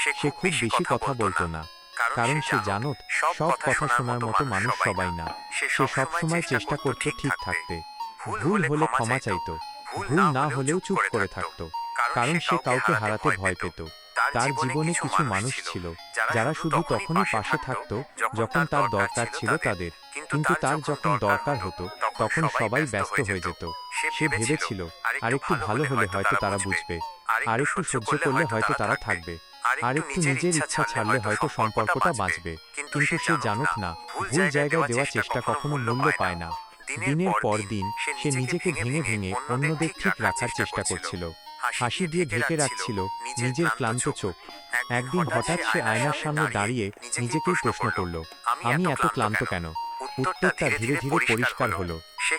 সে খুব বেশি কথা বলতো না, কারণ সে জানত সব কথা শোনার মতো মানুষ সবাই না। সে সবসময় চেষ্টা করত ঠিক থাকতে, ভুল হলে ক্ষমা চাইতো, ভুল না হলেও চুপ করে থাকতো, কারণ সে কাউকে হারাতে ভয় পেত। তার জীবনে কিছু মানুষ ছিল যারা শুধু তখনই পাশে থাকতো যখন তার দরকার ছিল তাদের, কিন্তু তার যখন দরকার হতো তখন সবাই ব্যস্ত হয়ে যেত। সে ভেবেছিল আরেকটু ভালো হলে হয়তো তারা বুঝবে, আরেকটু সহ্য করলে হয়তো তারা থাকবে, আরেকটু নিজের ইচ্ছা ছাড়লে হয়তো সম্পর্কটা বাঁচবে। কিন্তু সে জানত না, ভুল জায়গায় দেওয়া চেষ্টা কখনো মূল্য পায় না। দিনের পর দিন সে নিজেকে ভেঙে ভেঙে অন্যদের ঠিক রাখার চেষ্টা করছিল, হাসি দিয়ে ঢেকে রাখছিল নিজের ক্লান্ত চোখ। একদিন হঠাৎ সে আয়নার সামনে দাঁড়িয়ে নিজেকেই প্রশ্ন করল, আমি এত ক্লান্ত কেন? উত্তরটা ধীরে ধীরে পরিষ্কার হলো।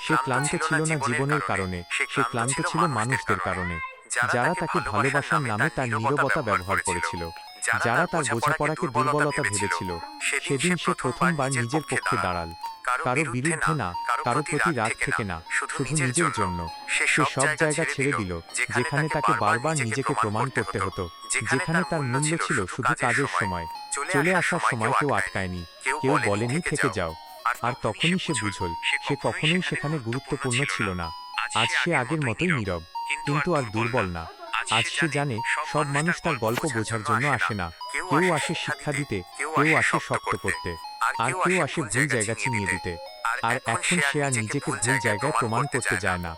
সে ক্লান্ত ছিল না জীবনের কারণে, সে ক্লান্ত ছিল মানুষদের কারণে, যারা তাকে ভালোবাসার নামে তার নীরবতা ব্যবহার করেছিল, যারা তার বোঝাপড়াকে দুর্বলতা ভেবেছিল। সেদিন সে প্রথমবার নিজের পক্ষে দাঁড়াল, কারো বিরুদ্ধে না, কারো প্রতি রাগ থেকে না, শুধু নিজের জন্য। সে সব জায়গা ছেড়ে দিল যেখানে তাকে বারবার নিজেকে প্রমাণ করতে হতো, যেখানে তার মূল্য ছিল শুধু কাজের সময়। চলে আসার সময় কেউ আটকায়নি, কেউ বলেনি থেকে যাও। আর তখনই সে বুঝল সে কখনোই সেখানে গুরুত্বপূর্ণ ছিল না। আজ সে আগের মতোই নীরব, কিন্তু আর দুর্বল না। আজ সে জানে সব মানুষ তার গল্প বোঝার জন্য আসে না, কেউ আসে শিক্ষা দিতে, কেউ আসে শক্ত করতে, আর কেউ আসে ভুল জায়গা চিনিয়ে দিতে। আর এখন সে আর নিজেকে ভুল জায়গায় প্রমাণ করতে যায় না।